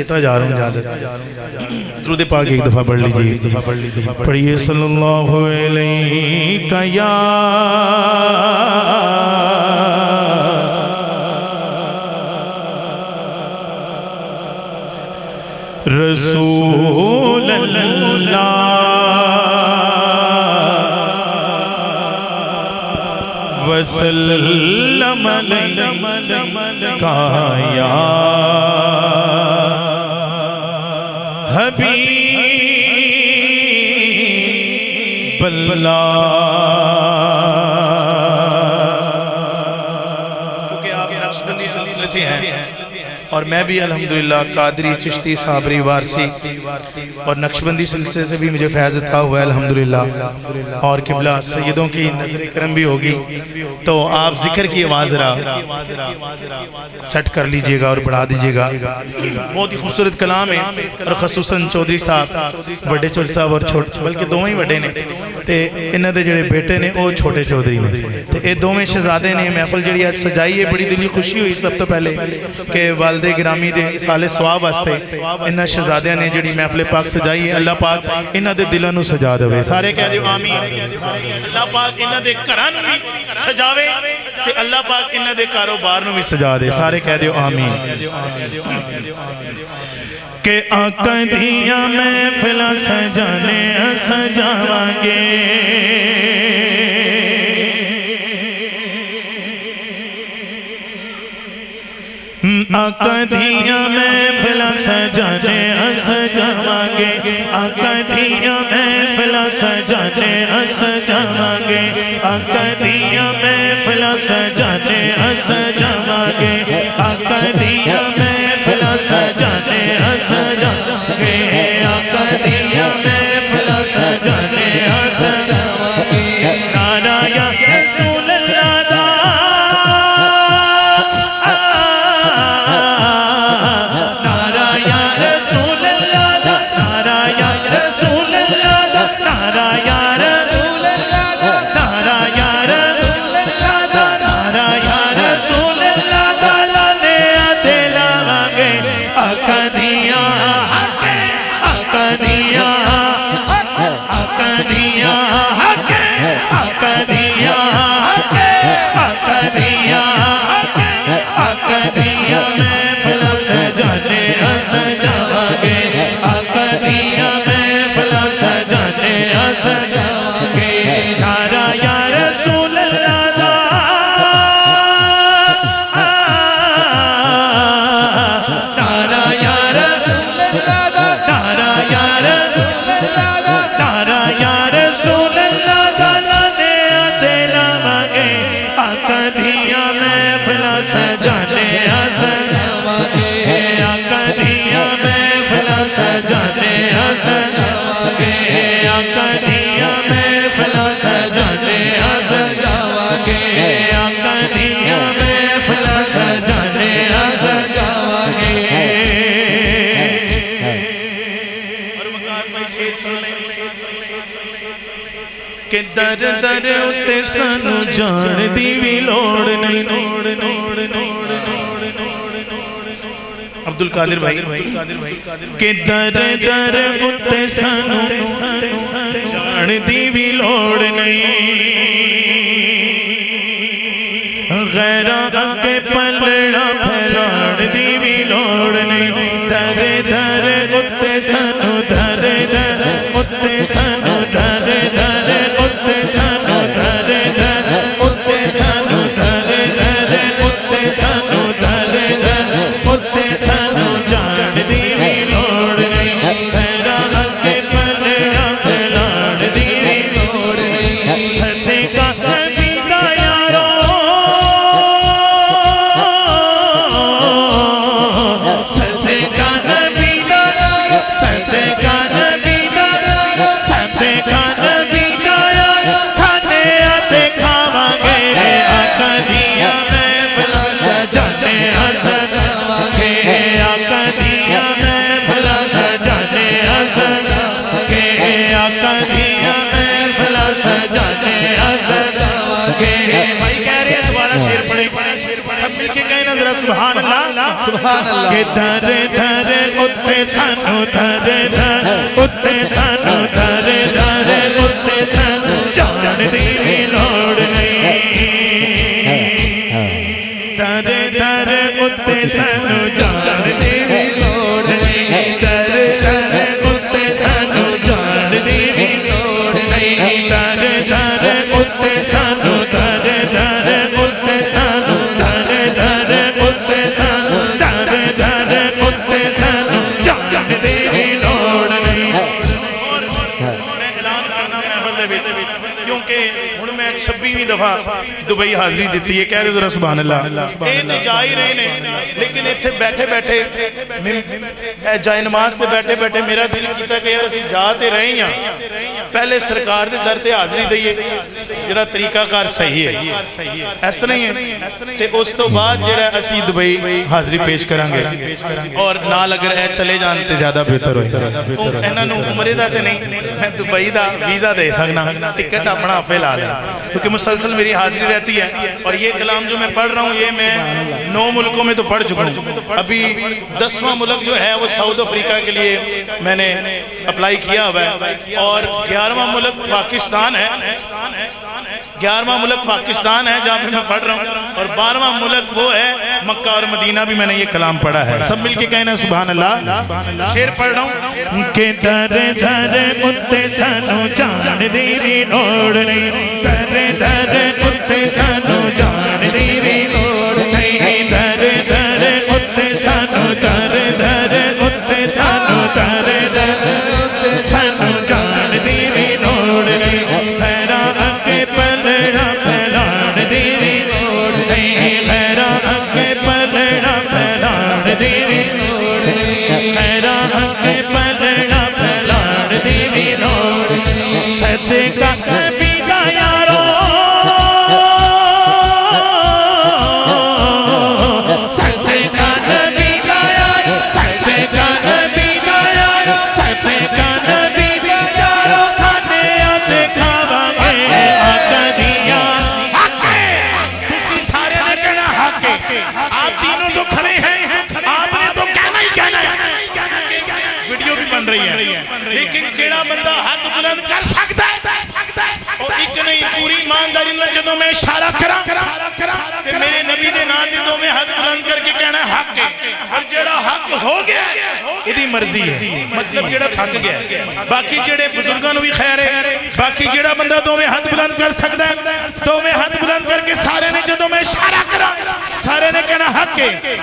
دیتا جا رہا ہوں اجازت درود پاک ایک دفعہ پڑھ لیجئے پڑھیے صلی اللہ علیہ یا رسول اللہ وسلم علیکہ یا حبیب اللہ کیونکہ آپ نقشبندی سلسلے سے ہیں اور میں بھی الحمدللہ قادری چشتی صابری وارسی اور نقشبندی سلسلے سے بھی مجھے فیض عطا ہوا ہے الحمدللہ اور قبلہ سیدوں کی نظر کرم بھی ہوگی تو آپ ذکر کی آواز ذرا سیٹ کر لیجئے گا اور بڑھا دیجئے گا بہت ہی خوبصورت کلام ہے اور خصوصاً چودھری صاحب بڑے چودھری صاحب اور بلکہ دونوں ہی بڑے نے تے انہاں دے جڑے بیٹے نے وہ چھوٹے چودھری نے تے اے دوویں شہزادے نے محفل جڑی آج سجائی ہے بڑی دلی خوشی ہوئی سب تو پہلے کہ والد گرامی دے سال ثواب واسطے انہاں شہزادیاں نے جڑی محفل پاک سجائی ہے اللہ پاک انہاں دے دلاں نو سجا دے سارے کہہ دیو آمین اللہ پاک انہاں دے گھراں نو بھی سجاوے تے اللہ پاک انہاں دے کاروبار نو بھی سجا دے سارے کہہ دیو آمین کہ آقا دیاں محفلاں سجانے سجاواں گے آقا دیاں محفلاں سجانے سجاواں گے آقا دیاں محفلاں سجانے سجاواں گے آقا دیاں محفلاں سجانے سجاواں گے آقا دیاں محفلاں سجانے سجاواں گے آقا دیاں محفلاں سجانے سجاواں گے نعرہ یا رسول اللہ دا نعرہ یا رسول اللہ دا نعرہ یا رسول اللہ دا نعرہ یا رسول اللہ دا نعرہ یا رسول اللہ دا نعرہ یا رسول اللہ دا لانے آتے لاوانگے آقا دیاں آقا دیاں آقا دیاں آقا دیاں آقا دیاں آقا دیاں محفلاں سجانے سجاواں گے آقا دیاں محفلاں سجانے سجاواں گے نعرہ یا رسول اللہ دا نعرہ یا رسول اللہ دا نعرہ یا رسول اللہ دا نعرہ یا رسول اللہ دا لانے آتے لاواں گے آقا دیاں محفلاں سجانے سجاواں گے آقا دیاں محفلاں سجانے سجاواں گے آقا دیاں محفلاں سجانے سجاواں گے آقا دیاں محفلاں سجانے سجاواں گے اور مقام میں شیر سن لیں کہ در در اتے سانو جان دی بھی لوڑ نہیں عبدالقادر بھائی کہ در در اتے سانو جان دی بھی لوڑ نہیں غیرہ کے پلڑا پھیلاڑ دی بھی لوڑ نہیں در در اتے سانو در در اتے سانو در در اتے سانو در در اتے سانو در در اتے سانو در در اتے سانو جان دی بھی لوڑ نہیں غیرہ کے پلڑا پھیلاڑ دی بھی لوڑ نہیں صدقہ نبی دا یارو صدقہ نبی دا صدقہ نبی دا صدقہ نبی دا کھانے آتے کھاواں گے آقا دیاں محفلاں سجانے سجاواں گے آقا دیاں محفلاں سجانے سجاواں گے آقا دیاں محفلاں سجانے سجاواں گے بھائی کہہ رہے ہیں دوبارہ شیر پڑھیں سب مل کے کہیں نا ذرا سبحان اللہ کہ در در سانو در در اتے سانو در در اتے سانو جان دی لوڑ نہیں در در اتے سانو جان دی لوڑ نہیں در در اتے سانو جان دی لوڑ نہیں در در اتے سانو در در اتے سانو در در اتے سانو در در اتے سانو جان دی لوڑ نہیں اور میں اعلان کرنا محفل دے وچ کیونکہ ہن میں 26ویں دفعہ دبئی حاضری دیتی ہے، کہہ رہے ذرا سبحان اللہ۔ اے تے جا ہی رہے نے لیکن ایتھے بیٹھے بیٹھے جائے نماز تے بیٹھے بیٹھے میرا دل کیتا کہ یار اسی جا تے رہے ہیں پہلے سرکار دے در تے حاضری دئیے جڑا طریقہ کار صحیح ہے، اس طرح ہی ہے تے اس تو بعد جڑا اسی دبئی حاضری پیش کریں گے اور نال اگر اے چلے جان تے زیادہ بہتر ہوئے انہاں نوں عمرے دا تے نہیں میں دبئی دا ویزا دے سکنا ٹکٹ اپنا آپ لا لیں کیونکہ مسلسل میری حاضری رہتی ہے اور یہ کلام جو میں پڑھ رہا ہوں یہ میں 9 ملکوں میں تو پڑھ چکا ہوں، ابھی 10واں ملک جو ہے وہ ساؤتھ افریقہ کے لیے میں نے اپلائی کیا ہوا ہے اور 11واں ملک پاکستان ہے، 11واں ملک پاکستان ہے جہاں پہ میں پڑھ رہا ہوں اور 12واں ملک وہ ہے مکہ اور مدینہ بھی میں نے یہ کلام پڑھا ہے، سب مل کے کہنا سبحان اللہ۔ شعر پڑھ رہا ہوں کہ در در اتے سانو جان دی لوڑ نہیں در در اتے سانو جان دی لوڑ نہیں در در اتے سانو در در اتے سانو در در اتے سانو جان دی لوڑ نہیں خیرہ اکے پلڑا پھیلان دی لوڑ نہیں خیرہ اکے پلڑا پھیلان دی لوڑ نہیں خیرہ اکے پلڑا پھیلان دی لوڑ نہیں صدقہ کبھی دا یارو صدقہ نبی دا یارو صدقہ نبی دا یارو صدقہ نبی دا یارو کھانے آتے کھاوا گے آقا دیا حق ہے کسی سارے نے کہنا حق ہے آپ تینوں تو کھڑے ہیں آپ نے تو کہنا ہی کہنا ہے ویڈیو بھی بن رہی ہے لیکن جیڑا بندہ حق بلند کر سکتا ہے اور ایک نہیں پوری ایمانداری اللہ جدوں میں اشارہ کرا کہ میرے نبی دے نام تے تو میں حق بلند کر کے کہنا ہے حق ہے اور جیڑا حق ہو گیا ایدی مرضی ہے مطلب جیڑا تھک گیا باقی جیڑے بزرگاں نو بھی خیر ہے باقی جیڑا بندہ تو میں حق بلند کر سکتا ہے تو میں حق بلند کر کے سارے نے جدوں میں اشارہ کرا سارے نے کہنا حق ہے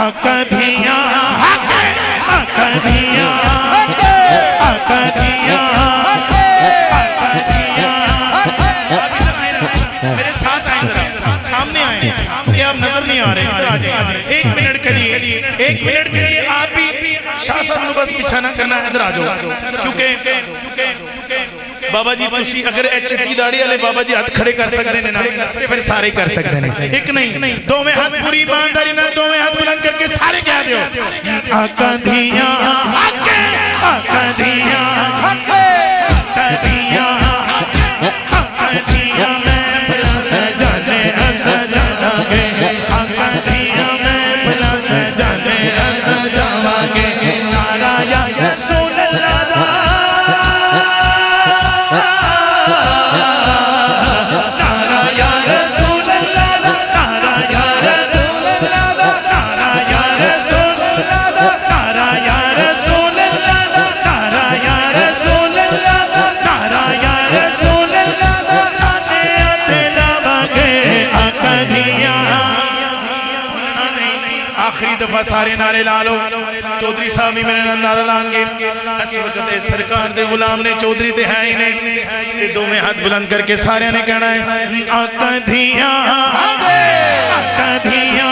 آقا دیا حق ہے آقا دیا آقا دیا میرے ساتھ آئیں ذرا سامنے آئیں یہ آپ نظر نہیں آ رہے ادھر آ جائیں ایک منٹ کے لیے آپ بھی شاہ صاحب نو بس پیچھا نہ کرنا ادھر آ جاؤ کیونکہ بابا جی تسی اگر چٹی داڑھی والے بابا جی ہاتھ کھڑے کر سکتے ہیں نا پھر سارے کر سکتے ہیں ایک نہیں دو میں ہاتھ پوری ایمانداری نہ دو میں ہاتھ بلند کر کے سارے کہہ دیو آقا دیا حق ہے آقا دیا حق ہے آقا دیا آقا دیا میں بلا سجانے سجانا گے آقا دیا میں بلا سجانے سجانا گے نعرہ یا رسول اللہ نعرہ یا رسول اللہ نعرہ یا رسول اللہ نعرہ یا رسول اللہ نعرہ یا رسول اللہ نعرہ یا رسول اللہ نعرہ یا رسول اللہ نانے آتے لاوگے آقا دیا آخری دفعہ سارے نعرے لالو چودھری صاحب بھی میرے نعرہ لانگے اس وقت سرکار دے غلام نے چودھری تے ہیں ہی نہیں دو میں ہاتھ بلند کر کے سارے نے کہنا ہے آقا دیا آقا دیا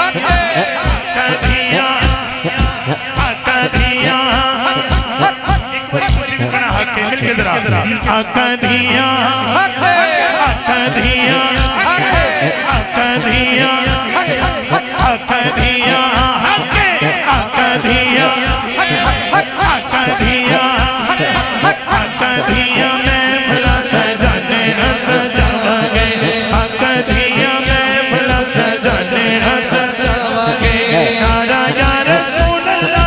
آقا دیا آقا دیا حق ہے مل کے ذرا آقا دیا آقا دیا آقا دیا آقا دیا آقا دیا آقا دیا آقا دیا میں بھلا سجانے سجاوا گے آقا دیا میں بھلا سجانے سجاوا گے نعرہ یا رسول اللہ